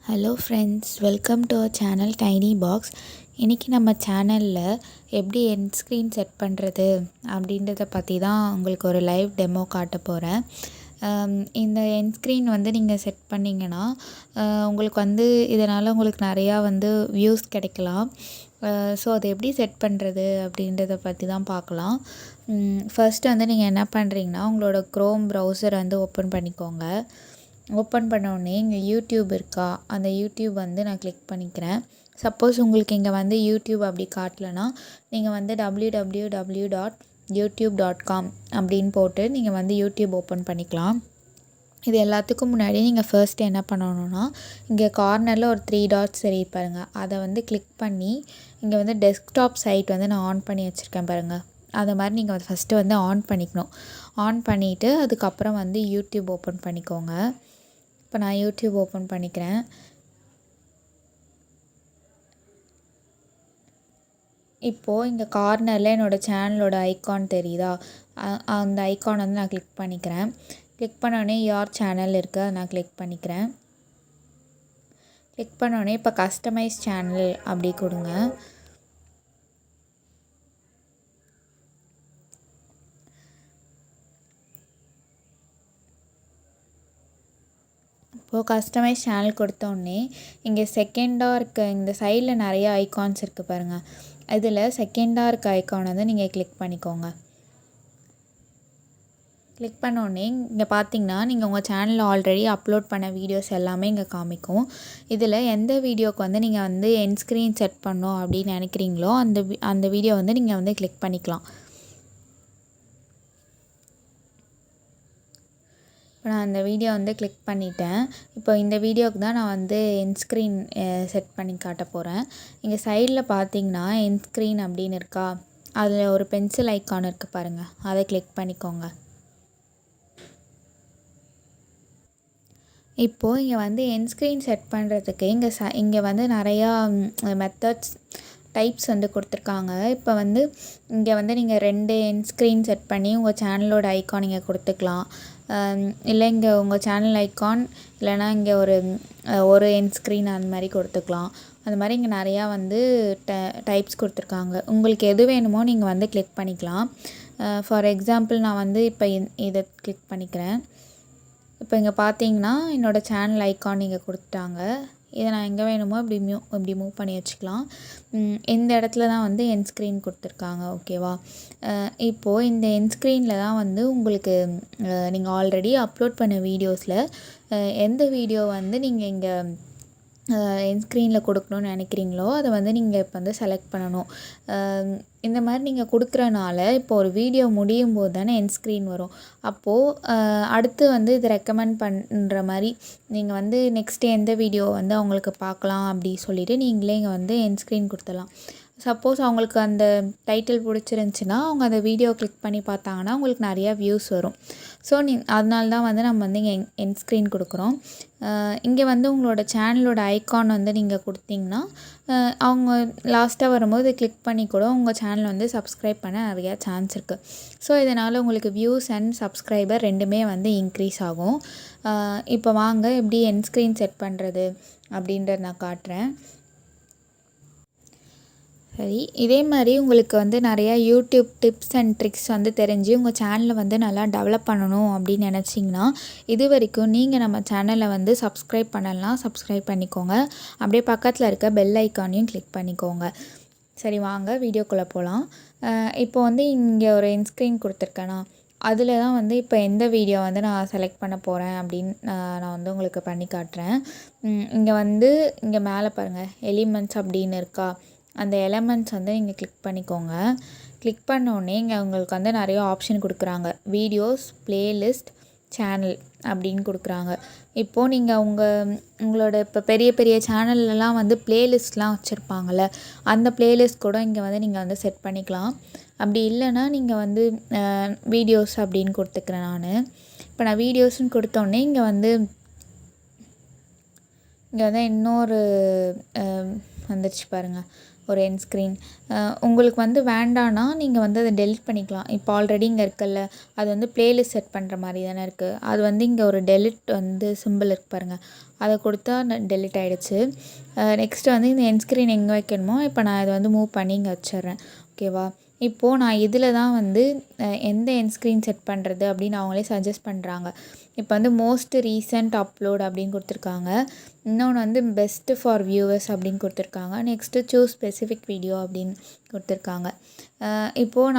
Hello friends, welcome to our channel tiny box. இன்றைக்கி நம்ம சேனலில் எப்படி எண்ட் ஸ்க்ரீன் செட் பண்ணுறது அப்படின்றத பற்றி தான் உங்களுக்கு ஒரு லைவ் டெமோ காட்ட போகிறேன். இந்த எண்ட் ஸ்க்ரீன் நீங்கள் செட் பண்ணிங்கன்னா உங்களுக்கு இதனால் உங்களுக்கு நிறையா வியூஸ் கிடைக்கலாம். ஸோ அதை எப்படி செட் பண்ணுறது அப்படின்றத பற்றி தான் பார்க்கலாம். ஃபர்ஸ்ட் நீங்கள் என்ன பண்ணுறீங்கன்னா, உங்களோட க்ரோம் ப்ரௌசர் ஓப்பன் பண்ணிக்கோங்க. ஓப்பன் பண்ணோடனே இங்கே யூடியூப் இருக்கா, அந்த யூடியூப் நான் கிளிக் பண்ணிக்கிறேன். சப்போஸ் உங்களுக்கு இங்கே யூடியூப் அப்படி காட்டலைன்னா நீங்கள் www.youtube.com அப்படின்னு போட்டு நீங்கள் யூடியூப் ஓப்பன் பண்ணிக்கலாம். இது எல்லாத்துக்கும் முன்னாடி நீங்கள் ஃபர்ஸ்ட் என்ன பண்ணணுன்னா, இங்கே கார்னரில் ஒரு 3 டாட்ஸ் சரி பாருங்கள், அதை கிளிக் பண்ணி இங்கே டெஸ்க்டாப் சைட் நான் ஆன் பண்ணி வச்சுருக்கேன் பாருங்கள். அதை மாதிரி நீங்கள் ஃபஸ்ட்டு ஆன் பண்ணிக்கணும். ஆன் பண்ணிவிட்டு அதுக்கப்புறம் யூடியூப் ஓப்பன் பண்ணிக்கோங்க. இப்போ நான் யூடியூப் ஓப்பன் பண்ணிக்கிறேன். இப்போது இங்கே கார்னரில் என்னோடய சேனலோட ஐக்கான் தெரியுதா, அந்த ஐக்கான் நான் கிளிக் பண்ணிக்கிறேன். கிளிக் பண்ணோடனே யார் சேனல் இருக்குது, அதை நான் கிளிக் பண்ணிக்கிறேன். கிளிக் பண்ணோடனே இப்போ கஸ்டமைஸ் சேனல் அப்படி கொடுங்க. இப்போது கஸ்டமைஸ் சேனல் கொடுத்தோடனே இங்கே செகண்டாக இருக்க இந்த சைடில் நிறைய ஐக்கான்ஸ் இருக்குது பாருங்கள். இதில் செகண்டாக இருக்க ஐக்கான் நீங்கள் கிளிக் பண்ணிக்கோங்க. கிளிக் பண்ணோடனே இங்கே பார்த்தீங்கன்னா நீங்கள் உங்கள் சேனலில் ஆல்ரெடி அப்லோட் பண்ண வீடியோஸ் எல்லாமே இங்கே காமிக்கும். இதில் எந்த வீடியோக்கு நீங்கள் எண்ட் ஸ்க்ரீன் செட் பண்ணோம் அப்படின்னு நினைக்கிறீங்களோ அந்த வீடியோ நீங்கள் கிளிக் பண்ணிக்கலாம். இப்போ நான் அந்த வீடியோ கிளிக் பண்ணிட்டேன். இப்போ இந்த வீடியோவுக்கு தான் நான் எண்ட் ஸ்க்ரீன் செட் பண்ணி காட்ட போகிறேன். இங்கே சைடில் பார்த்தீங்கன்னா எண்ட் ஸ்க்ரீன் அப்படின்னு இருக்கா, அதில் ஒரு பென்சில் ஐக்கான் இருக்குது பாருங்கள், அதை கிளிக் பண்ணிக்கோங்க. இப்போது இங்கே எண்ட் ஸ்க்ரீன் செட் பண்ணுறதுக்கு இங்கே நிறையா மெத்தட்ஸ் டைப்ஸ் கொடுத்துருக்காங்க. இப்போ இங்கே நீங்கள் 2 எண்ட் ஸ்க்ரீன் செட் பண்ணி உங்கள் சேனலோட ஐக்கான் இங்கே கொடுத்துக்கலாம். இல்லை இங்கே உங்கள் சேனல் ஐக்கான் இல்லைனா இங்கே ஒரு எண்ட் ஸ்க்ரீன் அந்த மாதிரி கொடுத்துக்கலாம். அந்த மாதிரி இங்கே நிறையா டைப்ஸ் கொடுத்துருக்காங்க. உங்களுக்கு எது வேணுமோ நீங்கள் கிளிக் பண்ணிக்கலாம். ஃபார் எக்ஸாம்பிள் நான் இப்போ இதை கிளிக் பண்ணிக்கிறேன். இப்போ இங்கே பார்த்தீங்கன்னா என்னோடய சேனல் ஐக்கான் இங்கே கொடுத்துட்டாங்க. இதை நான் எங்கே வேணுமோ இப்படி மூவ் பண்ணி வச்சுக்கலாம். இந்த இடத்துல தான் எண்ட் ஸ்க்ரீன் கொடுத்துருக்காங்க. ஓகேவா? இப்போது இந்த எண்ட் ஸ்க்ரீனில் தான் உங்களுக்கு நீங்கள் ஆல்ரெடி அப்லோட் பண்ண வீடியோஸில் எந்த வீடியோ நீங்கள் இங்கே எண்ட் ஸ்க்ரீனில் கொடுக்கணுன்னு நினைக்கிறீங்களோ அதை நீங்கள் இப்போ செலக்ட் பண்ணணும். இந்த மாதிரி நீங்கள் கொடுக்குறனால இப்போ ஒரு வீடியோ முடியும் போது தானே எண்ட் ஸ்க்ரீன் வரும். அப்போது அடுத்து இதை ரெக்கமெண்ட் பண்ணுற மாதிரி நீங்கள் நெக்ஸ்ட்டு எந்த வீடியோ அவங்களுக்கு பார்க்கலாம் அப்படி சொல்லிவிட்டு நீங்களே இங்கே எண்ட் ஸ்க்ரீன் கொடுத்துடலாம். சப்போஸ் அவங்களுக்கு அந்த டைட்டில் பிடிச்சிருந்துச்சின்னா அவங்க அந்த வீடியோ கிளிக் பண்ணி பார்த்தாங்கன்னா உங்களுக்கு நிறையா வியூஸ் வரும். ஸோ அதனால தான் நம்ம இங்கே எண்ட் ஸ்க்ரீன் கொடுக்குறோம். இங்கே உங்களோட சேனலோட ஐக்கான் நீங்கள் கொடுத்தீங்கன்னா அவங்க லாஸ்ட்டாக வரும்போது கிளிக் பண்ணி கூட உங்கள் சேனல் சப்ஸ்கிரைப் பண்ண நிறையா சான்ஸ் இருக்குது. ஸோ இதனால் உங்களுக்கு வியூஸ் அண்ட் சப்ஸ்கிரைபர் ரெண்டுமே இன்க்ரீஸ் ஆகும். இப்போ வாங்க எப்படி எண்ட் ஸ்க்ரீன் செட் பண்ணுறது அப்படின்றத நான் காட்டுறேன். சரி, இதே மாதிரி உங்களுக்கு நிறையா யூடியூப் டிப்ஸ் அண்ட் ட்ரிக்ஸ் தெரிஞ்சு உங்கள் சேனலை நல்லா டெவலப் பண்ணணும் அப்படின்னு நினச்சிங்கன்னா இது வரைக்கும் நீங்கள் நம்ம சேனலை சப்ஸ்கிரைப் பண்ணலாம், சப்ஸ்கிரைப் பண்ணிக்கோங்க. அப்படியே பக்கத்தில் இருக்க பெல் ஐக்கானையும் கிளிக் பண்ணிக்கோங்க. சரி, வாங்க வீடியோக்குள்ளே போகலாம். இப்போ இங்கே ஒரு எண்ட் ஸ்க்ரீன் கொடுத்துருக்கேனா, அதில் தான் இப்போ எந்த வீடியோ நான் செலக்ட் பண்ண போகிறேன் அப்படின்னு நான் உங்களுக்கு பண்ணி காட்டுறேன். இங்கே மேலே பாருங்கள் எலிமெண்ட்ஸ் அப்படின்னு இருக்கா, அந்த எலமெண்ட்ஸ் நீங்கள் கிளிக் பண்ணிக்கோங்க. கிளிக் பண்ணோடனே இங்கே உங்களுக்கு நிறைய ஆப்ஷன் கொடுக்குறாங்க. வீடியோஸ், பிளேலிஸ்ட், சேனல் அப்படின்னு கொடுக்குறாங்க. இப்போது நீங்கள் உங்களோட இப்போ பெரிய பெரிய சேனல்லலாம் பிளேலிஸ்ட்லாம் வச்சுருப்பாங்கள்ல, அந்த பிளேலிஸ்ட் கூட இங்கே நீங்கள் செட் பண்ணிக்கலாம். அப்படி இல்லைன்னா நீங்கள் வீடியோஸ் அப்படின்னு கொடுத்துக்கிறேன் நான். இப்போ நான் வீடியோஸ்ன்னு கொடுத்தோடனே இங்கே இங்கே இன்னொரு வந்துடுச்சு பாருங்கள். ஒரு எண்ட் ஸ்க்ரீன். உங்களுக்கு வந்து வேண்டான்னா நீங்கள் வந்து அதை டெலிட் பண்ணிக்கலாம். இப்போ ஆல்ரெடி இங்கே இருக்குல்ல, அது வந்து ப்ளேலிஸ்ட் செட் பண்ணுற மாதிரி தானே இருக்குது. அது வந்து இங்கே ஒரு டெலிட் வந்து சிம்பிள் இருக்குது பாருங்கள், அதை கொடுத்தா டெலிட் ஆகிடுச்சு. நெக்ஸ்ட்டு வந்து இந்த எண்ட் ஸ்க்ரீன் எங்கே வைக்கணுமோ இப்போ நான் இதை வந்து மூவ் பண்ணி இங்கே வச்சிட்றேன். ஓகேவா? இப்போது நான் இதில் தான் வந்து எந்த எண்ட் ஸ்க்ரீன் செட் பண்ணுறது அப்படின்னு அவங்களே சஜஸ்ட் பண்ணுறாங்க. இப்போ வந்து மோஸ்ட் ரீசெண்ட் அப்லோட் அப்படின்னு கொடுத்துருக்காங்க. இன்னொன்று வந்து பெஸ்ட்டு ஃபார் வியூவர்ஸ் அப்படின்னு கொடுத்துருக்காங்க. நெக்ஸ்ட்டு சூஸ் ஸ்பெசிஃபிக் வீடியோ அப்படின்னு கொடுத்துருக்காங்க. இப்போது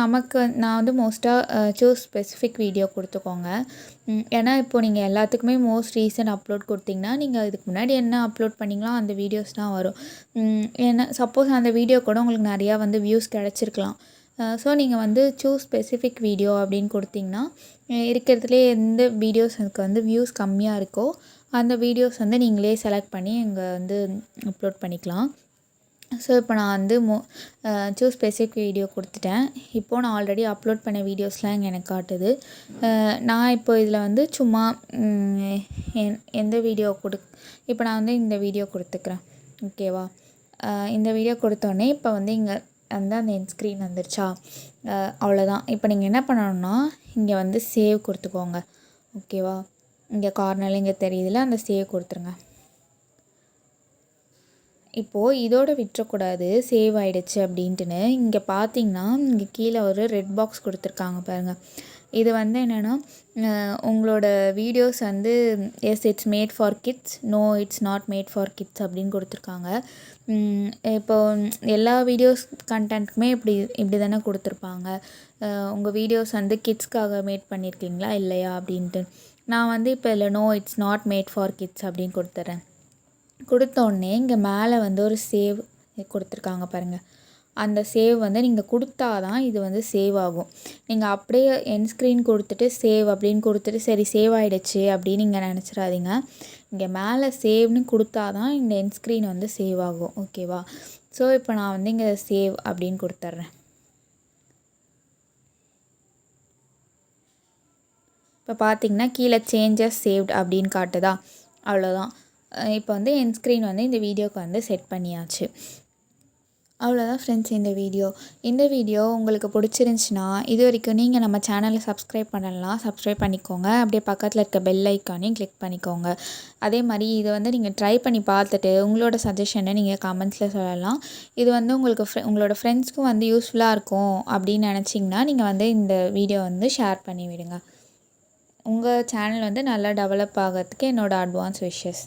நான் வந்து மோஸ்ட்டாக சூஸ் ஸ்பெசிஃபிக் வீடியோ கொடுத்துக்கோங்க. ஏன்னா இப்போது நீங்கள் எல்லாத்துக்குமே மோஸ்ட் ரீசெண்ட் அப்லோட் கொடுத்திங்கன்னா நீங்கள் இதுக்கு முன்னாடி என்ன அப்லோட் பண்ணிங்களோ அந்த வீடியோஸ் தான் வரும். ஏன்னா சப்போஸ் அந்த வீடியோ கூட உங்களுக்கு நிறையா வந்து வியூஸ் கிடச்சிருக்கலாம். ஸோ நீங்கள் வந்து சூஸ் ஸ்பெசிஃபிக் வீடியோ அப்படின்னு கொடுத்திங்கன்னா இருக்கிறதுலே எந்த வீடியோஸுக்கு வந்து வியூஸ் கம்மியாக இருக்கோ அந்த வீடியோஸ் வந்து நீங்களே செலக்ட் பண்ணி இங்கே வந்து அப்லோட் பண்ணிக்கலாம். ஸோ இப்போ நான் வந்து சூஸ் ஸ்பெசிஃபிக் வீடியோ கொடுத்துட்டேன். இப்போது நான் ஆல்ரெடி அப்லோட் பண்ண வீடியோஸ்லாம் இங்கே எனக்கு காட்டுது. நான் இப்போ இதில் வந்து சும்மா எந்த வீடியோ இப்போ நான் வந்து இந்த வீடியோ கொடுத்துக்கிறேன். ஓகேவா? இந்த வீடியோ கொடுத்தோடனே இப்போ வந்து இங்கே அந்த எண்ட் ஸ்க்ரீன் வந்துருச்சா? அவ்வளோதான். இப்போ நீங்கள் என்ன பண்ணணும்னா இங்கே வந்து சேவ் கொடுத்துக்கோங்க. ஓகேவா? இங்கே கார்னரில் இங்கே தெரியுதுல, அந்த சேவ் கொடுத்துருங்க. இப்போது இதோடு விட்டுறக்கூடாது சேவ் ஆகிடுச்சு அப்படின்ட்டுன்னு. இங்கே பார்த்தீங்கன்னா இங்கே கீழே ஒரு ரெட் பாக்ஸ் கொடுத்துருக்காங்க பாருங்கள். இது வந்து என்னென்னா உங்களோட வீடியோஸ் வந்து yes it's made for kids, no it's not made for kids அப்படின்னு கொடுத்துருக்காங்க. இப்போது எல்லா வீடியோஸ் கண்டென்ட்டுக்குமே இப்படி தானே கொடுத்துருப்பாங்க. உங்கள் வீடியோஸ் வந்து கிட்ஸ்க்காக மேட் பண்ணியிருக்கீங்களா இல்லையா அப்படின்ட்டு. நான் வந்து இப்போ இல்லை no it's not made for kids அப்படின்னு கொடுத்துட்றேன். கொடுத்தோடனே இங்கே மேலே வந்து ஒரு சேவ் கொடுத்துருக்காங்க பாருங்கள். அந்த சேவ் வந்து நீங்கள் கொடுத்தா தான் இது வந்து சேவ் ஆகும். நீங்கள் அப்படியே எண்ட் ஸ்க்ரீன் கொடுத்துட்டு சேவ் அப்படின்னு கொடுத்துட்டு சரி சேவ் ஆகிடுச்சு அப்படின்னு நீங்கள் நினச்சிடாதீங்க. இங்கே மேலே சேவ்னு கொடுத்தா தான் இந்த எண்ட் ஸ்க்ரீன் வந்து சேவ் ஆகும். ஓகேவா? ஸோ இப்போ நான் வந்து இங்கே சேவ் அப்படின்னு கொடுத்துட்றேன். இப்போ பார்த்தீங்கன்னா கீழே சேஞ்சஸ் சேவ்ட் அப்படின்னு காட்டுதா? அவ்வளோதான். இப்போ வந்து எண்ட் ஸ்க்ரீன் வந்து இந்த வீடியோக்கு வந்து செட் பண்ணியாச்சு. அவ்வளோதான் ஃப்ரெண்ட்ஸ் இந்த வீடியோ உங்களுக்கு பிடிச்சிருந்துச்சின்னா இது வரைக்கும் நீங்கள் நம்ம சேனலை சப்ஸ்கிரைப் பண்ணலாம், சப்ஸ்கிரைப் பண்ணிக்கோங்க. அப்படியே பக்கத்தில் இருக்க பெல் ஐக்கானையும் கிளிக் பண்ணிக்கோங்க. அதே மாதிரி இதை வந்து நீங்கள் ட்ரை பண்ணி பார்த்துட்டு உங்களோட சஜஷனை நீங்கள் கமெண்ட்ஸில் சொல்லலாம். இது வந்து உங்களோட ஃப்ரெண்ட்ஸ்க்கும் வந்து யூஸ்ஃபுல்லாக இருக்கும் அப்படின்னு நினச்சிங்கன்னா நீங்கள் வந்து இந்த வீடியோ வந்து ஷேர் பண்ணி விடுங்க. உங்கள் சேனல் வந்து நல்லா டெவலப் ஆகிறதுக்கு என்னோடய அட்வான்ஸ் விஷஸ்.